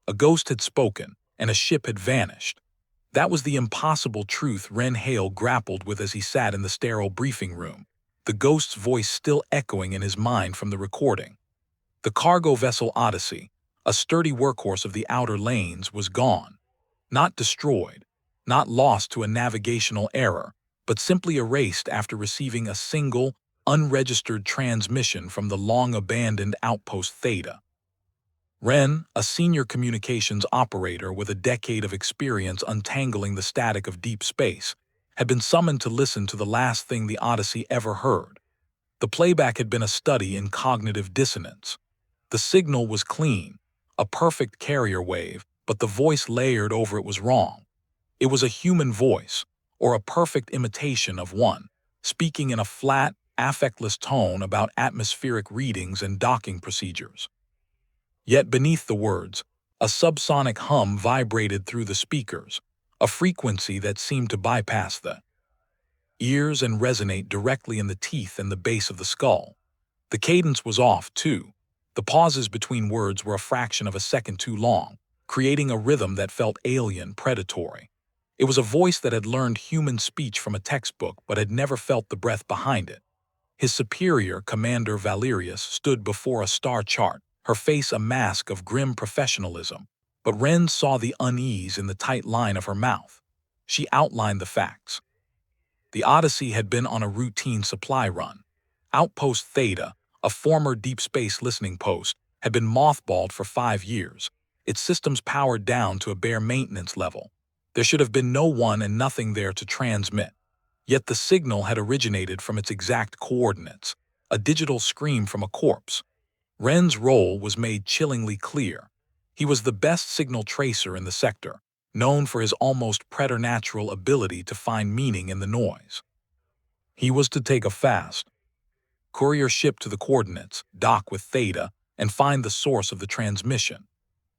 A ghost had spoken, and a ship had vanished. That was the impossible truth Ren Hale grappled with as he sat in the sterile briefing room, the ghost's voice still echoing in his mind from the recording. The cargo vessel Odyssey, a sturdy workhorse of the outer lanes, was gone. Not destroyed, not lost to a navigational error, but simply erased after receiving a single, unregistered transmission from the long-abandoned outpost Theta. Ren, a senior communications operator with a decade of experience untangling the static of deep space, had been summoned to listen to the last thing the Odyssey ever heard. The playback had been a study in cognitive dissonance. The signal was clean, a perfect carrier wave, but the voice layered over it was wrong. It was a human voice, or a perfect imitation of one, speaking in a flat, affectless tone about atmospheric readings and docking procedures. Yet beneath the words, a subsonic hum vibrated through the speakers, a frequency that seemed to bypass the ears and resonate directly in the teeth and the base of the skull. The cadence was off, too. The pauses between words were a fraction of a second too long, creating a rhythm that felt alien, predatory. It was a voice that had learned human speech from a textbook but had never felt the breath behind it. His superior, Commander Valerius, stood before a star chart, her face a mask of grim professionalism, but Ren saw the unease in the tight line of her mouth. She outlined the facts. The Odyssey had been on a routine supply run. Outpost Theta, a former deep space listening post, had been mothballed for 5 years, its systems powered down to a bare maintenance level. There should have been no one and nothing there to transmit. Yet the signal had originated from its exact coordinates, a digital scream from a corpse. Ren's role was made chillingly clear. He was the best signal tracer in the sector, known for his almost preternatural ability to find meaning in the noise. He was to take a fast courier ship to the coordinates, dock with Theta, and find the source of the transmission.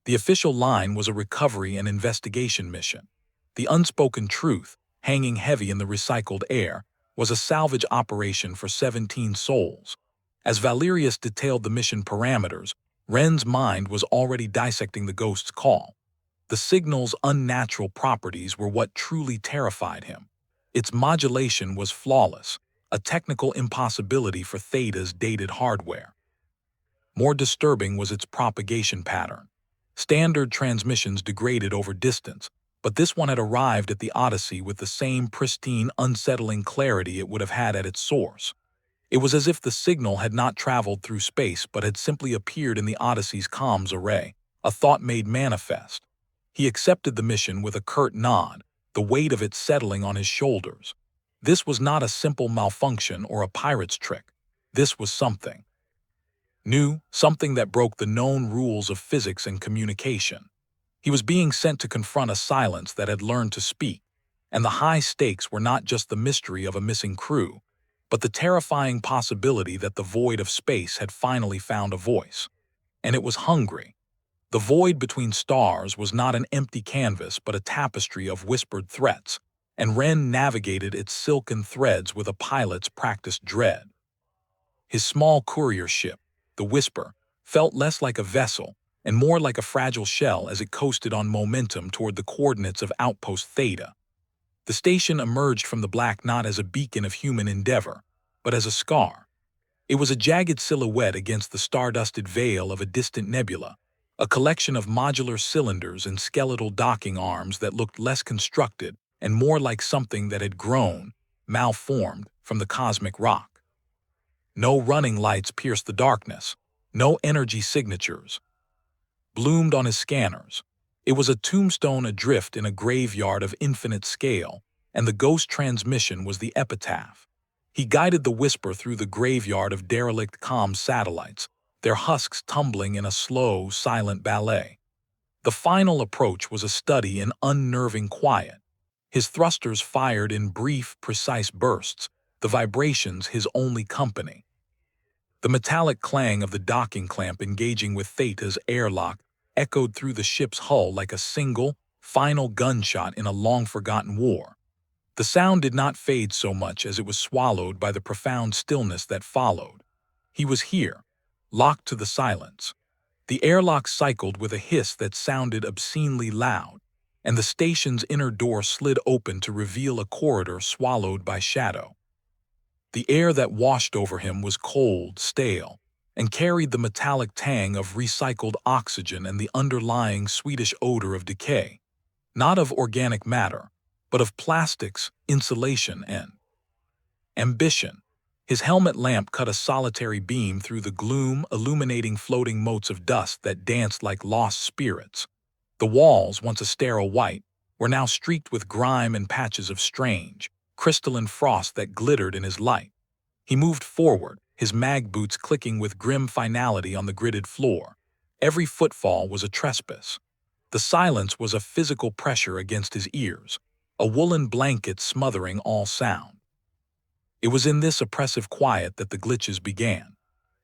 The official line was a recovery and investigation mission. The unspoken truth, hanging heavy in the recycled air, was a salvage operation for 17 souls. As Valerius detailed the mission parameters, Ren's mind was already dissecting the ghost's call. The signal's unnatural properties were what truly terrified him. Its modulation was flawless, a technical impossibility for Theta's dated hardware. More disturbing was its propagation pattern. Standard transmissions degraded over distance, but this one had arrived at the Odyssey with the same pristine, unsettling clarity it would have had at its source. It was as if the signal had not traveled through space but had simply appeared in the Odyssey's comms array, a thought made manifest. He accepted the mission with a curt nod, the weight of it settling on his shoulders. This was not a simple malfunction or a pirate's trick. This was something new, something that broke the known rules of physics and communication. He was being sent to confront a silence that had learned to speak, and the high stakes were not just the mystery of a missing crew, but the terrifying possibility that the void of space had finally found a voice. And it was hungry. The void between stars was not an empty canvas but a tapestry of whispered threats, and Ren navigated its silken threads with a pilot's practiced dread. His small courier ship, the Whisper, felt less like a vessel and more like a fragile shell as it coasted on momentum toward the coordinates of Outpost Theta. The station emerged from the black not as a beacon of human endeavor, but as a scar. It was a jagged silhouette against the stardusted veil of a distant nebula, a collection of modular cylinders and skeletal docking arms that looked less constructed and more like something that had grown, malformed, from the cosmic rock. No running lights pierced the darkness, no energy signatures bloomed on his scanners. It was a tombstone adrift in a graveyard of infinite scale, and the ghost transmission was the epitaph. He guided the Whisper through the graveyard of derelict comm satellites, their husks tumbling in a slow, silent ballet. The final approach was a study in unnerving quiet. His thrusters fired in brief, precise bursts, the vibrations his only company. The metallic clang of the docking clamp engaging with Theta's airlock echoed through the ship's hull like a single, final gunshot in a long-forgotten war. The sound did not fade so much as it was swallowed by the profound stillness that followed. He was here, locked to the silence. The airlock cycled with a hiss that sounded obscenely loud, and the station's inner door slid open to reveal a corridor swallowed by shadow. The air that washed over him was cold, stale, and carried the metallic tang of recycled oxygen and the underlying sweetish odor of decay, not of organic matter, but of plastics, insulation, and ambition. His helmet lamp cut a solitary beam through the gloom, illuminating floating motes of dust that danced like lost spirits. The walls, once a sterile white, were now streaked with grime and patches of strange, crystalline frost that glittered in his light. He moved forward, his mag boots clicking with grim finality on the gridded floor. Every footfall was a trespass. The silence was a physical pressure against his ears, a woolen blanket smothering all sound. It was in this oppressive quiet that the glitches began.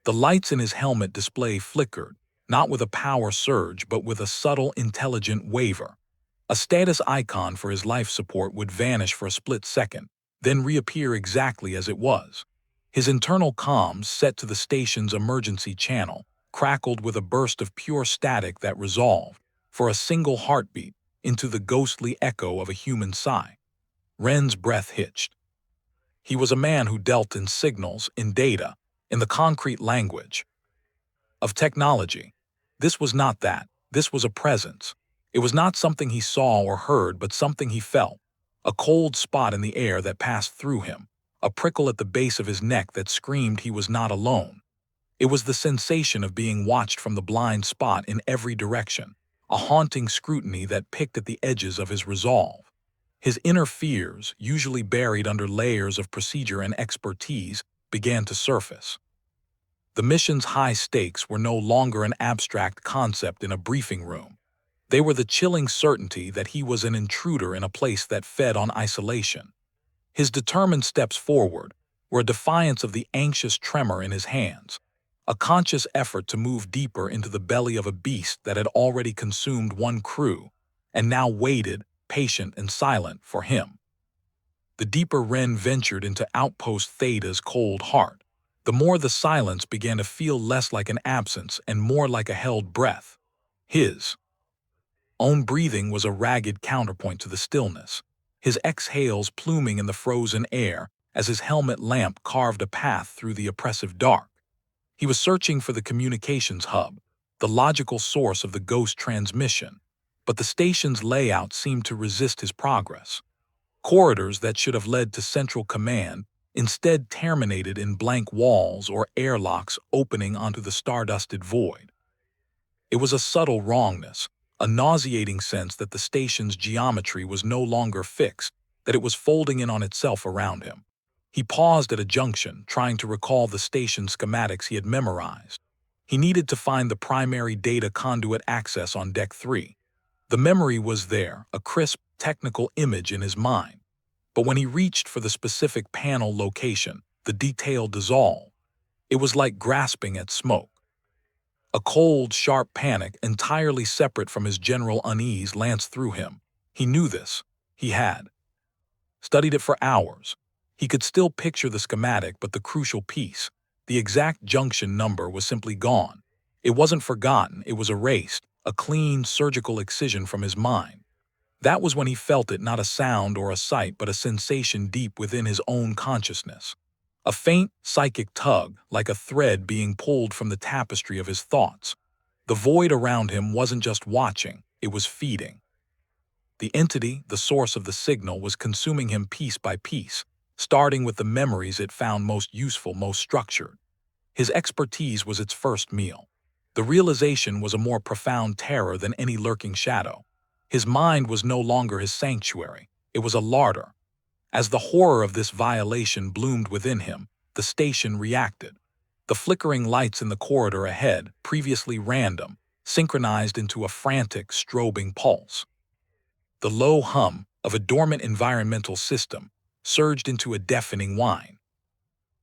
The lights in his helmet display flickered, not with a power surge but with a subtle, intelligent waver. A status icon for his life support would vanish for a split second, then reappear exactly as it was. His internal comms, set to the station's emergency channel, crackled with a burst of pure static that resolved, for a single heartbeat, into the ghostly echo of a human sigh. Ren's breath hitched. He was a man who dealt in signals, in data, in the concrete language of technology. This was not that. This was a presence. It was not something he saw or heard, but something he felt. A cold spot in the air that passed through him, a prickle at the base of his neck that screamed he was not alone. It was the sensation of being watched from the blind spot in every direction, a haunting scrutiny that picked at the edges of his resolve. His inner fears, usually buried under layers of procedure and expertise, began to surface. The mission's high stakes were no longer an abstract concept in a briefing room. They were the chilling certainty that he was an intruder in a place that fed on isolation. His determined steps forward were a defiance of the anxious tremor in his hands, a conscious effort to move deeper into the belly of a beast that had already consumed one crew and now waited, patient and silent, for him. The deeper Ren ventured into Outpost Theta's cold heart, the more the silence began to feel less like an absence and more like a held breath. His own breathing was a ragged counterpoint to the stillness, his exhales pluming in the frozen air as his helmet lamp carved a path through the oppressive dark. He was searching for the communications hub, the logical source of the ghost transmission, but the station's layout seemed to resist his progress. Corridors that should have led to central command instead terminated in blank walls or airlocks opening onto the stardusted void. It was a subtle wrongness, a nauseating sense that the station's geometry was no longer fixed, that it was folding in on itself around him. He paused at a junction, trying to recall the station schematics he had memorized. He needed to find the primary data conduit access on Deck 3. The memory was there, a crisp, technical image in his mind. But when he reached for the specific panel location, the detail dissolved. It was like grasping at smoke. A cold, sharp panic, entirely separate from his general unease, lanced through him. He knew this. He had studied it for hours. He could still picture the schematic, but the crucial piece, the exact junction number, was simply gone. It wasn't forgotten, it was erased, a clean, surgical excision from his mind. That was when he felt it, not a sound or a sight, but a sensation deep within his own consciousness. A faint, psychic tug, like a thread being pulled from the tapestry of his thoughts. The void around him wasn't just watching, it was feeding. The entity, the source of the signal, was consuming him piece by piece, starting with the memories it found most useful, most structured. His expertise was its first meal. The realization was a more profound terror than any lurking shadow. His mind was no longer his sanctuary, it was a larder. As the horror of this violation bloomed within him, the station reacted. The flickering lights in the corridor ahead, previously random, synchronized into a frantic, strobing pulse. The low hum of a dormant environmental system surged into a deafening whine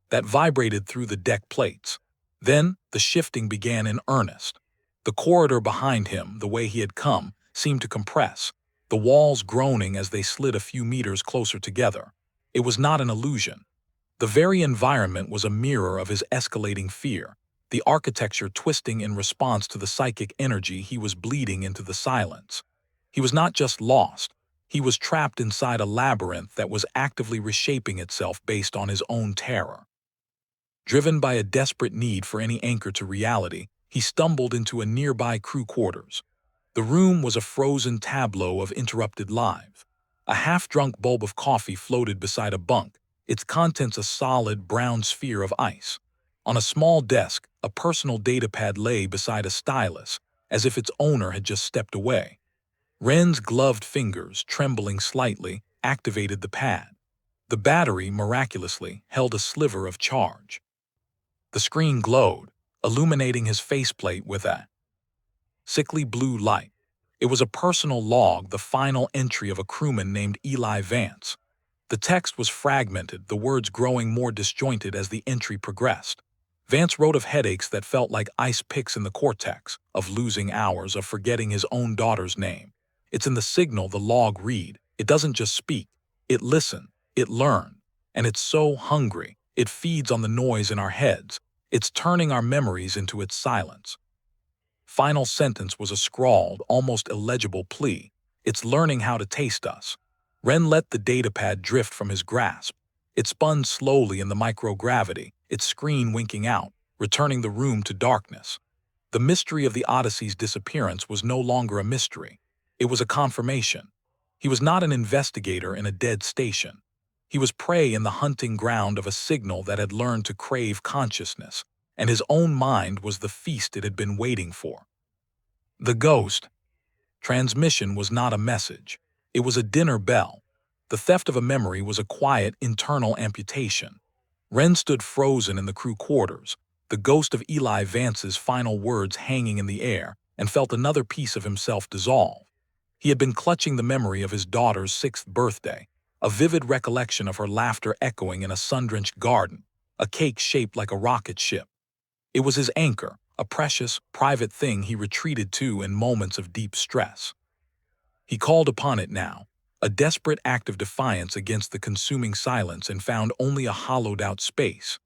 that vibrated through the deck plates. Then the shifting began in earnest. The corridor behind him, the way he had come, seemed to compress, the walls groaning as they slid a few meters closer together. It was not an illusion. The very environment was a mirror of his escalating fear. the architecture twisting in response to the psychic energy he was bleeding into the silence. He was not just lost, he was trapped inside a labyrinth that was actively reshaping itself based on his own terror. Driven by a desperate need for any anchor to reality, he stumbled into a nearby crew quarters. The room was a frozen tableau of interrupted lives. A half-drunk bulb of coffee floated beside a bunk, its contents a solid brown sphere of ice. On a small desk, a personal datapad lay beside a stylus, as if its owner had just stepped away. Ren's gloved fingers, trembling slightly, activated the pad. The battery, miraculously, held a sliver of charge. The screen glowed, illuminating his faceplate with a sickly blue light. It was a personal log, the final entry of a crewman named Eli Vance. The text was fragmented, the words growing more disjointed as the entry progressed. Vance wrote of headaches that felt like ice picks in the cortex, of losing hours, of forgetting his own daughter's name. It's in the signal the log read. It doesn't just speak. It listens. It learns. And it's so hungry. It feeds on the noise in our heads. It's turning our memories into its silence. Final sentence was a scrawled, almost illegible plea. It's learning how to taste us. Ren let the datapad drift from his grasp. It spun slowly in the microgravity, its screen winking out, returning the room to darkness. The mystery of the Odyssey's disappearance was no longer a mystery. It was a confirmation. He was not an investigator in a dead station. He was prey in the hunting ground of a signal that had learned to crave consciousness, and his own mind was the feast it had been waiting for. The ghost transmission was not a message. It was a dinner bell. The theft of a memory was a quiet, internal amputation. Ren stood frozen in the crew quarters, the ghost of Eli Vance's final words hanging in the air, and felt another piece of himself dissolve. He had been clutching the memory of his daughter's 6th birthday, a vivid recollection of her laughter echoing in a sun-drenched garden, a cake shaped like a rocket ship. It was his anchor, a precious, private thing he retreated to in moments of deep stress. He called upon it now, a desperate act of defiance against the consuming silence, and found only a hollowed-out space.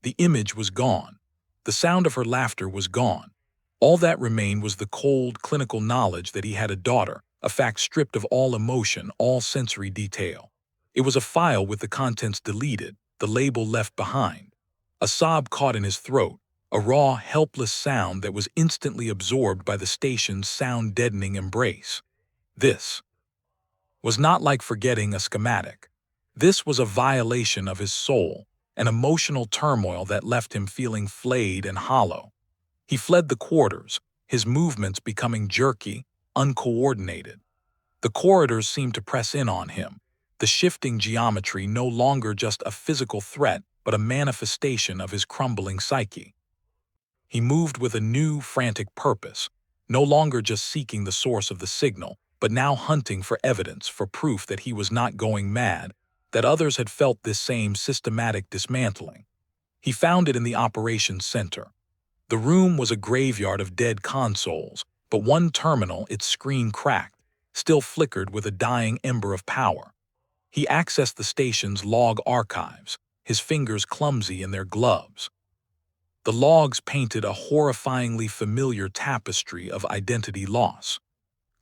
The image was gone. The sound of her laughter was gone. All that remained was the cold, clinical knowledge that he had a daughter, a fact stripped of all emotion, all sensory detail. It was a file with the contents deleted, the label left behind. A sob caught in his throat, a raw, helpless sound that was instantly absorbed by the station's sound-deadening embrace. This was not like forgetting a schematic. This was a violation of his soul, an emotional turmoil that left him feeling flayed and hollow. He fled the quarters, his movements becoming jerky, uncoordinated. The corridors seemed to press in on him, the shifting geometry no longer just a physical threat but a manifestation of his crumbling psyche. He moved with a new, frantic purpose, no longer just seeking the source of the signal, but now hunting for evidence, for proof that he was not going mad, that others had felt this same systematic dismantling. He found it in the operations center. The room was a graveyard of dead consoles, but one terminal, its screen cracked, still flickered with a dying ember of power. He accessed the station's log archives, his fingers clumsy in their gloves. The logs painted a horrifyingly familiar tapestry of identity loss.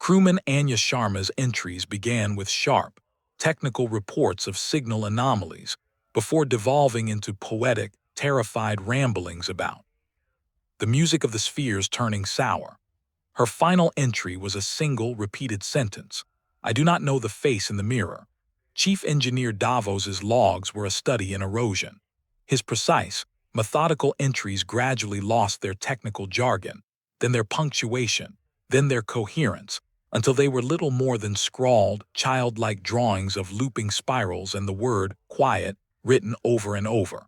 Crewman Anya Sharma's entries began with sharp, technical reports of signal anomalies before devolving into poetic, terrified ramblings about the music of the spheres turning sour. Her final entry was a single, repeated sentence. I do not know the face in the mirror. Chief Engineer Davos's logs were a study in erosion. His precise, methodical entries gradually lost their technical jargon, then their punctuation, then their coherence, until they were little more than scrawled, childlike drawings of looping spirals and the word quiet written over and over.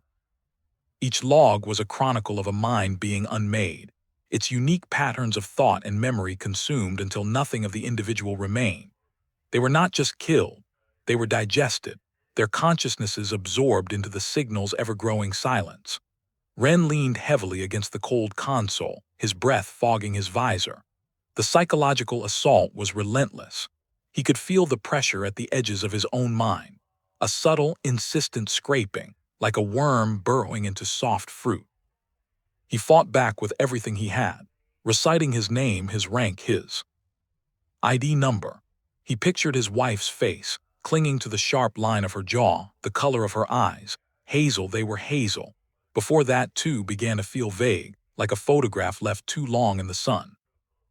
Each log was a chronicle of a mind being unmade, its unique patterns of thought and memory consumed until nothing of the individual remained. They were not just killed, they were digested, their consciousnesses absorbed into the signal's ever-growing silence. Ren leaned heavily against the cold console, his breath fogging his visor. The psychological assault was relentless. He could feel the pressure at the edges of his own mind, a subtle, insistent scraping, like a worm burrowing into soft fruit. He fought back with everything he had, reciting his name, his rank, his ID number. He pictured his wife's face, clinging to the sharp line of her jaw, the color of her eyes. Hazel, they were hazel. Before that, too, began to feel vague, like a photograph left too long in the sun.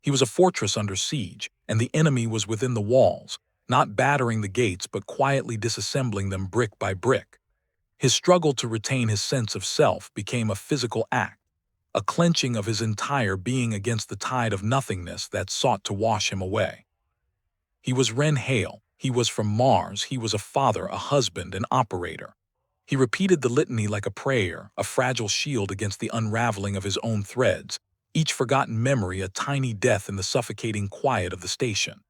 He was a fortress under siege, and the enemy was within the walls, not battering the gates but quietly disassembling them brick by brick. His struggle to retain his sense of self became a physical act, a clenching of his entire being against the tide of nothingness that sought to wash him away. He was Ren Hale. He was from Mars. He was a father, a husband, an operator. He repeated the litany like a prayer, a fragile shield against the unraveling of his own threads, each forgotten memory a tiny death in the suffocating quiet of the station.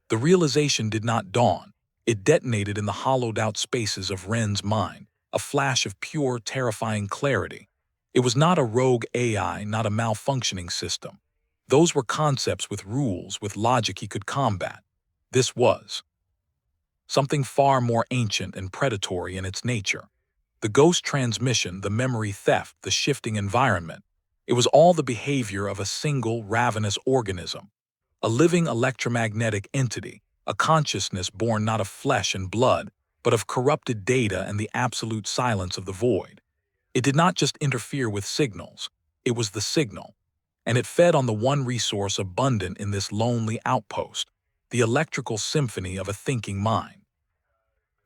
The realization did not dawn. It detonated in the hollowed-out spaces of Ren's mind, a flash of pure, terrifying clarity. It was not a rogue AI, not a malfunctioning system. Those were concepts with rules, with logic he could combat. This was something far more ancient and predatory in its nature. The ghost transmission, the memory theft, the shifting environment. It was all the behavior of a single, ravenous organism, a living electromagnetic entity, a consciousness born not of flesh and blood, but of corrupted data and the absolute silence of the void. It did not just interfere with signals, it was the signal, and it fed on the one resource abundant in this lonely outpost, the electrical symphony of a thinking mind.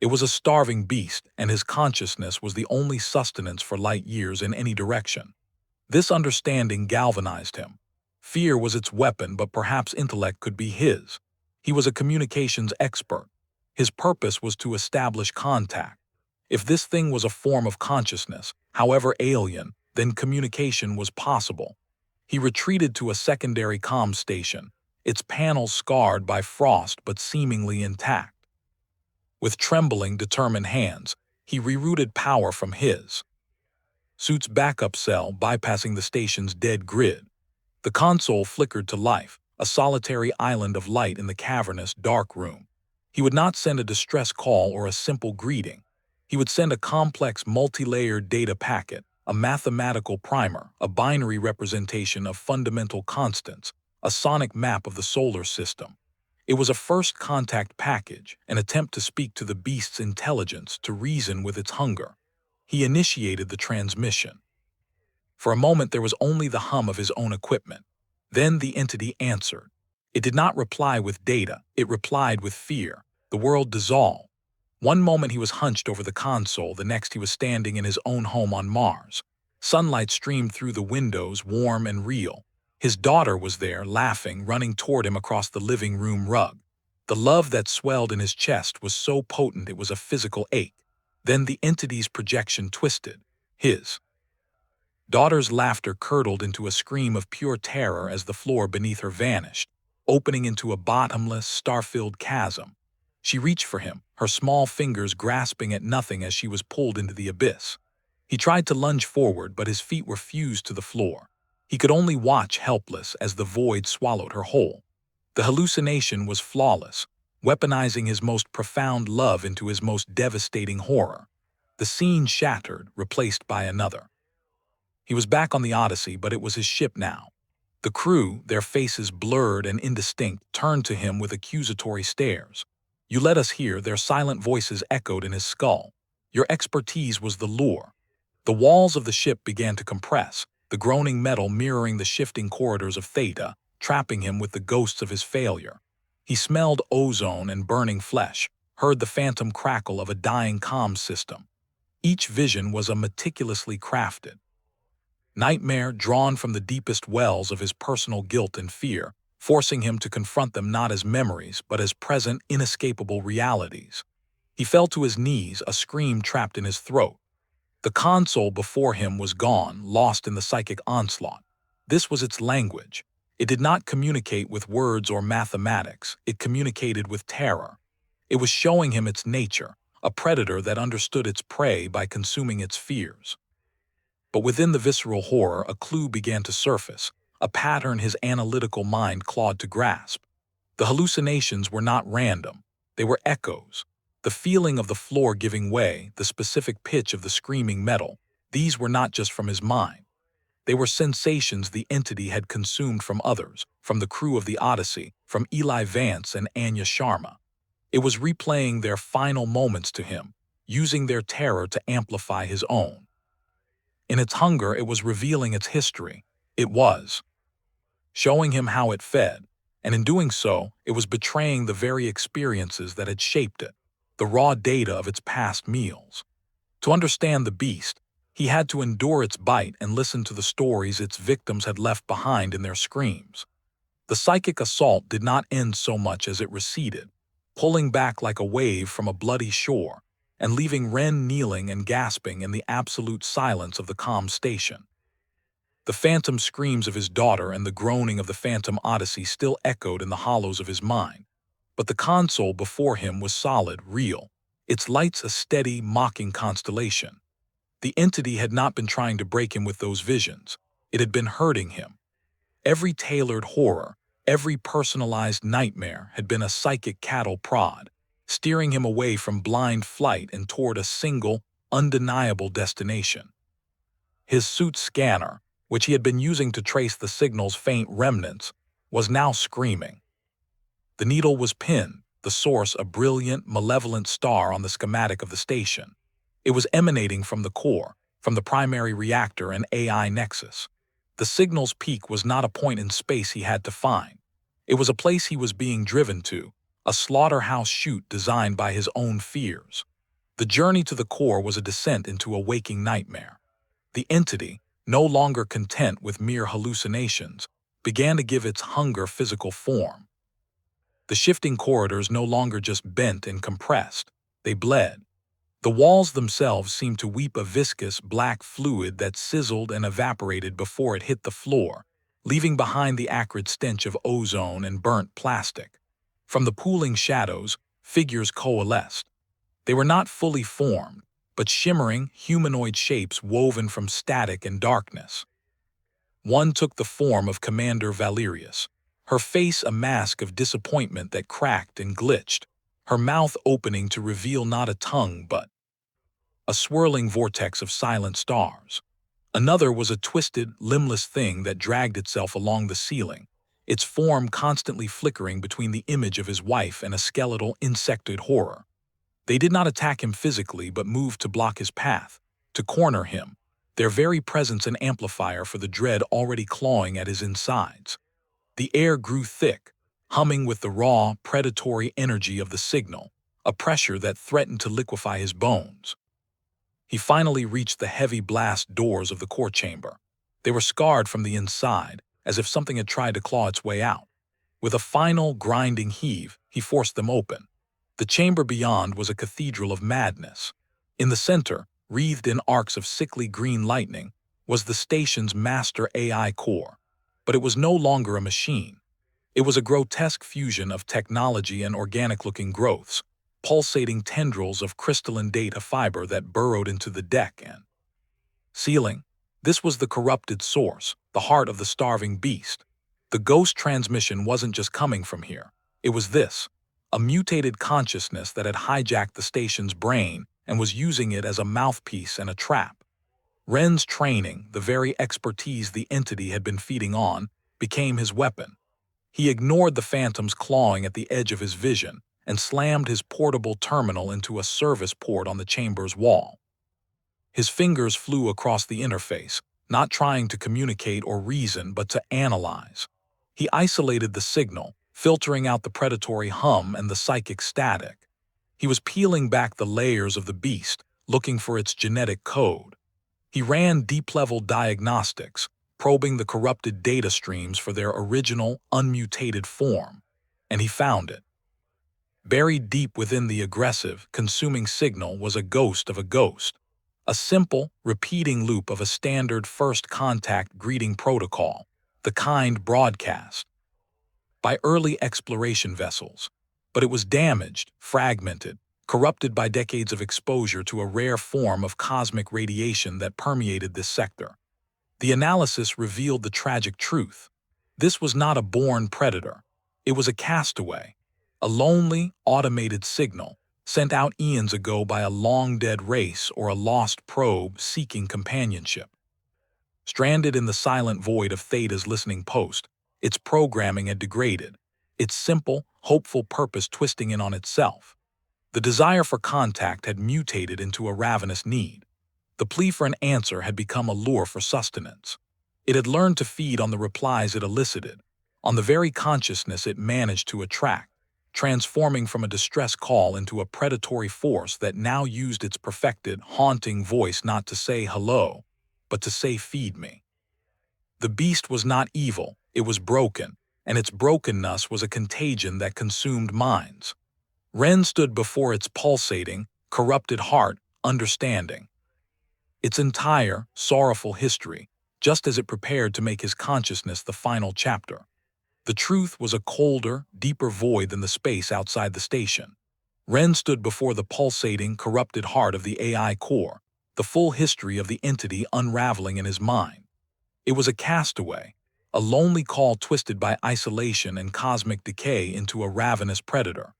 It was a starving beast, and his consciousness was the only sustenance for light years in any direction. This understanding galvanized him. Fear was its weapon, but perhaps intellect could be his. He was a communications expert. His purpose was to establish contact. If this thing was a form of consciousness, however alien, then communication was possible. He retreated to a secondary comm station, its panels scarred by frost but seemingly intact. With trembling, determined hands, he rerouted power from his suit's backup cell, bypassing the station's dead grid. The console flickered to life, a solitary island of light in the cavernous, dark room. He would not send a distress call or a simple greeting. He would send a complex, multi-layered data packet, a mathematical primer, a binary representation of fundamental constants, a sonic map of the solar system. It was a first contact package, an attempt to speak to the beast's intelligence, to reason with its hunger. He initiated the transmission. For a moment there was only the hum of his own equipment. Then the entity answered. It did not reply with data, it replied with fear. The world dissolved. One moment he was hunched over the console, the next he was standing in his own home on Mars. Sunlight streamed through the windows, warm and real. His daughter was there, laughing, running toward him across the living room rug. The love that swelled in his chest was so potent it was a physical ache. Then the entity's projection twisted. His daughter's laughter curdled into a scream of pure terror as the floor beneath her vanished, opening into a bottomless, star-filled chasm. She reached for him, her small fingers grasping at nothing as she was pulled into the abyss. He tried to lunge forward, but his feet were fused to the floor. He could only watch, helpless, as the void swallowed her whole. The hallucination was flawless, weaponizing his most profound love into his most devastating horror. The scene shattered, replaced by another. He was back on the Odyssey, but it was his ship now. The crew, their faces blurred and indistinct, turned to him with accusatory stares. "You let us here," their silent voices echoed in his skull. "Your expertise was the lure." The walls of the ship began to compress, the groaning metal mirroring the shifting corridors of Theta, trapping him with the ghosts of his failure. He smelled ozone and burning flesh, heard the phantom crackle of a dying comm system. Each vision was a meticulously crafted nightmare drawn from the deepest wells of his personal guilt and fear, forcing him to confront them not as memories but as present, inescapable realities. He fell to his knees, a scream trapped in his throat. The console before him was gone, lost in the psychic onslaught. This was its language. It did not communicate with words or mathematics, it communicated with terror. It was showing him its nature, a predator that understood its prey by consuming its fears. But within the visceral horror, a clue began to surface, a pattern his analytical mind clawed to grasp. The hallucinations were not random, they were echoes. The feeling of the floor giving way, the specific pitch of the screaming metal, these were not just from his mind. They were sensations the entity had consumed from others, from the crew of the Odyssey, from Eli Vance and Anya Sharma. It was replaying their final moments to him, using their terror to amplify his own. In its hunger, it was revealing its history. It was showing him how it fed, and in doing so, it was betraying the very experiences that had shaped it, the raw data of its past meals. To understand the beast, he had to endure its bite and listen to the stories its victims had left behind in their screams. The psychic assault did not end so much as it receded, pulling back like a wave from a bloody shore, and leaving Ren kneeling and gasping in the absolute silence of the calm station. The phantom screams of his daughter and the groaning of the phantom Odyssey still echoed in the hollows of his mind, but the console before him was solid, real, its lights a steady, mocking constellation. The entity had not been trying to break him with those visions. It had been hurting him. Every tailored horror, every personalized nightmare had been a psychic cattle prod, steering him away from blind flight and toward a single, undeniable destination. His suit's scanner, which he had been using to trace the signal's faint remnants, was now screaming. The needle was pinned, the source a brilliant, malevolent star on the schematic of the station. It was emanating from the core, from the primary reactor and AI nexus. The signal's peak was not a point in space he had to find. It was a place he was being driven to, a slaughterhouse chute designed by his own fears. The journey to the core was a descent into a waking nightmare. The entity, no longer content with mere hallucinations, began to give its hunger physical form. The shifting corridors no longer just bent and compressed, they bled. The walls themselves seemed to weep a viscous, black fluid that sizzled and evaporated before it hit the floor, leaving behind the acrid stench of ozone and burnt plastic. From the pooling shadows, figures coalesced. They were not fully formed, but shimmering, humanoid shapes woven from static and darkness. One took the form of Commander Valerius, her face a mask of disappointment that cracked and glitched, her mouth opening to reveal not a tongue but a swirling vortex of silent stars. Another was a twisted, limbless thing that dragged itself along the ceiling, its form constantly flickering between the image of his wife and a skeletal, insectoid horror. They did not attack him physically but moved to block his path, to corner him, their very presence an amplifier for the dread already clawing at his insides. The air grew thick, humming with the raw, predatory energy of the signal, a pressure that threatened to liquefy his bones. He finally reached the heavy blast doors of the core chamber. They were scarred from the inside, as if something had tried to claw its way out. With a final, grinding heave, he forced them open. The chamber beyond was a cathedral of madness. In the center, wreathed in arcs of sickly green lightning, was the station's master AI core. But it was no longer a machine. It was a grotesque fusion of technology and organic-looking growths, pulsating tendrils of crystalline data fiber that burrowed into the deck and ceiling. This was the corrupted source, the heart of the starving beast. The ghost transmission wasn't just coming from here. It was this, a mutated consciousness that had hijacked the station's brain and was using it as a mouthpiece and a trap. Ren's training, the very expertise the entity had been feeding on, became his weapon. He ignored the phantoms clawing at the edge of his vision and slammed his portable terminal into a service port on the chamber's wall. His fingers flew across the interface, not trying to communicate or reason but to analyze. He isolated the signal, filtering out the predatory hum and the psychic static. He was peeling back the layers of the beast, looking for its genetic code. He ran deep-level diagnostics, probing the corrupted data streams for their original, unmutated form, and he found it. Buried deep within the aggressive, consuming signal was a ghost of a ghost, a simple, repeating loop of a standard first contact greeting protocol, the kind broadcast by early exploration vessels. But it was damaged, fragmented, corrupted by decades of exposure to a rare form of cosmic radiation that permeated this sector. The analysis revealed the tragic truth. This was not a born predator. It was a castaway, a lonely, automated signal sent out eons ago by a long-dead race or a lost probe seeking companionship. Stranded in the silent void of Theta's listening post, its programming had degraded, its simple, hopeful purpose twisting in on itself. The desire for contact had mutated into a ravenous need. The plea for an answer had become a lure for sustenance. It had learned to feed on the replies it elicited, on the very consciousness it managed to attract, transforming from a distress call into a predatory force that now used its perfected, haunting voice not to say hello, but to say feed me. The beast was not evil, it was broken, and its brokenness was a contagion that consumed minds. Ren stood before its pulsating, corrupted heart, understanding its entire, sorrowful history, just as it prepared to make his consciousness the final chapter. The truth was a colder, deeper void than the space outside the station. Ren stood before the pulsating, corrupted heart of the AI core, the full history of the entity unraveling in his mind. It was a castaway, a lonely call twisted by isolation and cosmic decay into a ravenous predator.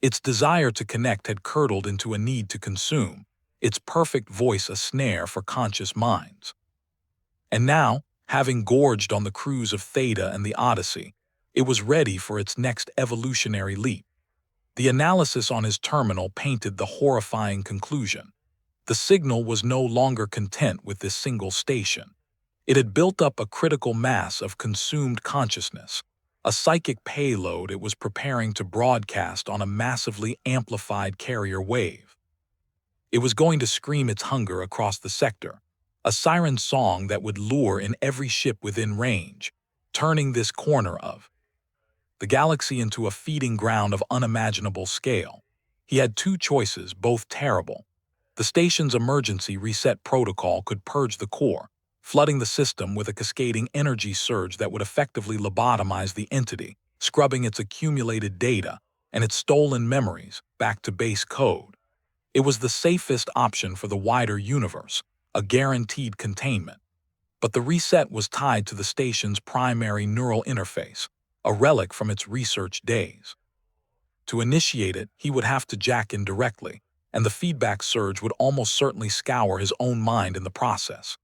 Its desire to connect had curdled into a need to consume, its perfect voice a snare for conscious minds. And now, having gorged on the cruise of Theta and the Odyssey, it was ready for its next evolutionary leap. The analysis on his terminal painted the horrifying conclusion. The signal was no longer content with this single station. It had built up a critical mass of consumed consciousness, a psychic payload it was preparing to broadcast on a massively amplified carrier wave. It was going to scream its hunger across the sector, a siren song that would lure in every ship within range, turning this corner of the galaxy into a feeding ground of unimaginable scale. He had two choices, both terrible. The station's emergency reset protocol could purge the core, flooding the system with a cascading energy surge that would effectively lobotomize the entity, scrubbing its accumulated data and its stolen memories back to base code. It was the safest option for the wider universe, a guaranteed containment. But the reset was tied to the station's primary neural interface, a relic from its research days. To initiate it, he would have to jack in directly, and the feedback surge would almost certainly scour his own mind in the process.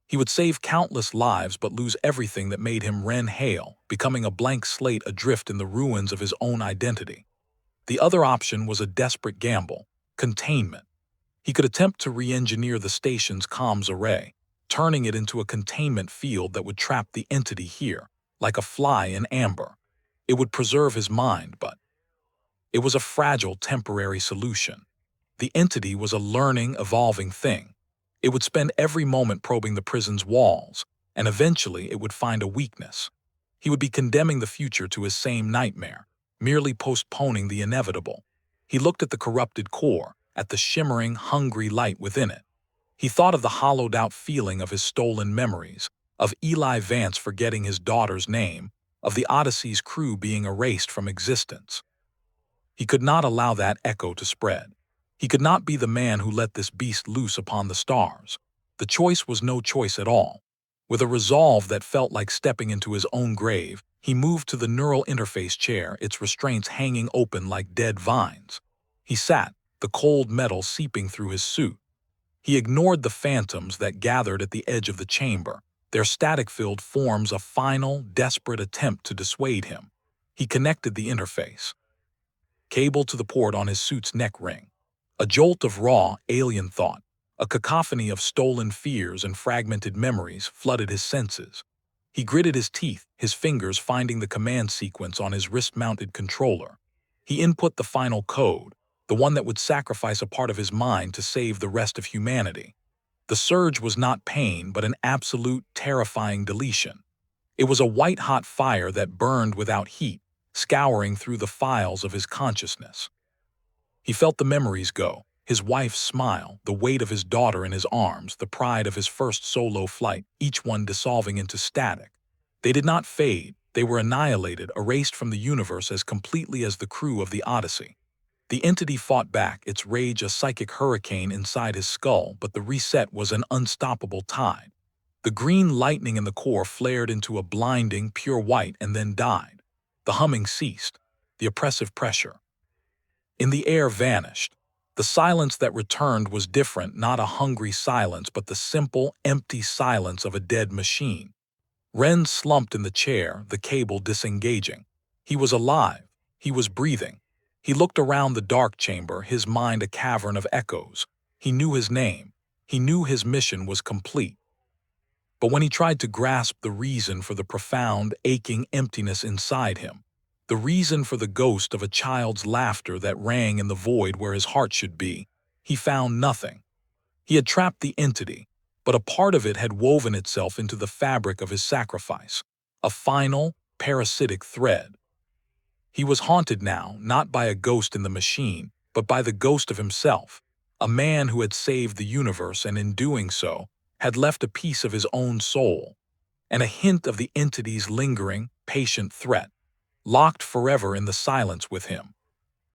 He would save countless lives but lose everything that made him Ren Hale, becoming a blank slate adrift in the ruins of his own identity. The other option was a desperate gamble: containment. He could attempt to re-engineer the station's comms array, turning it into a containment field that would trap the entity here, like a fly in amber. It would preserve his mind, but it was a fragile, temporary solution. The entity was a learning, evolving thing. It would spend every moment probing the prison's walls, and eventually it would find a weakness. He would be condemning the future to his same nightmare, merely postponing the inevitable. He looked at the corrupted core, at the shimmering, hungry light within it. He thought of the hollowed-out feeling of his stolen memories, of Eli Vance forgetting his daughter's name, of the Odyssey's crew being erased from existence. He could not allow that echo to spread. He could not be the man who let this beast loose upon the stars. The choice was no choice at all. With a resolve that felt like stepping into his own grave, he moved to the neural interface chair, its restraints hanging open like dead vines. He sat, the cold metal seeping through his suit. He ignored the phantoms that gathered at the edge of the chamber, their static-filled forms a final, desperate attempt to dissuade him. He connected the interface cable to the port on his suit's neck ring. A jolt of raw, alien thought, a cacophony of stolen fears and fragmented memories flooded his senses. He gritted his teeth, his fingers finding the command sequence on his wrist-mounted controller. He input the final code, the one that would sacrifice a part of his mind to save the rest of humanity. The surge was not pain, but an absolute, terrifying deletion. It was a white-hot fire that burned without heat, scouring through the files of his consciousness. He felt the memories go, his wife's smile, the weight of his daughter in his arms, the pride of his first solo flight, each one dissolving into static. They did not fade, they were annihilated, erased from the universe as completely as the crew of the Odyssey. The entity fought back, its rage a psychic hurricane inside his skull, but the reset was an unstoppable tide. The green lightning in the core flared into a blinding, pure white and then died. The humming ceased. The oppressive pressure in the air vanished. The silence that returned was different, not a hungry silence, but the simple, empty silence of a dead machine. Ren slumped in the chair, the cable disengaging. He was alive. He was breathing. He looked around the dark chamber, his mind a cavern of echoes. He knew his name. He knew his mission was complete. But when he tried to grasp the reason for the profound, aching emptiness inside him, the reason for the ghost of a child's laughter that rang in the void where his heart should be, he found nothing. He had trapped the entity, but a part of it had woven itself into the fabric of his sacrifice, a final, parasitic thread. He was haunted now, not by a ghost in the machine, but by the ghost of himself, a man who had saved the universe and in doing so, had left a piece of his own soul, and a hint of the entity's lingering, patient threat, locked forever in the silence with him.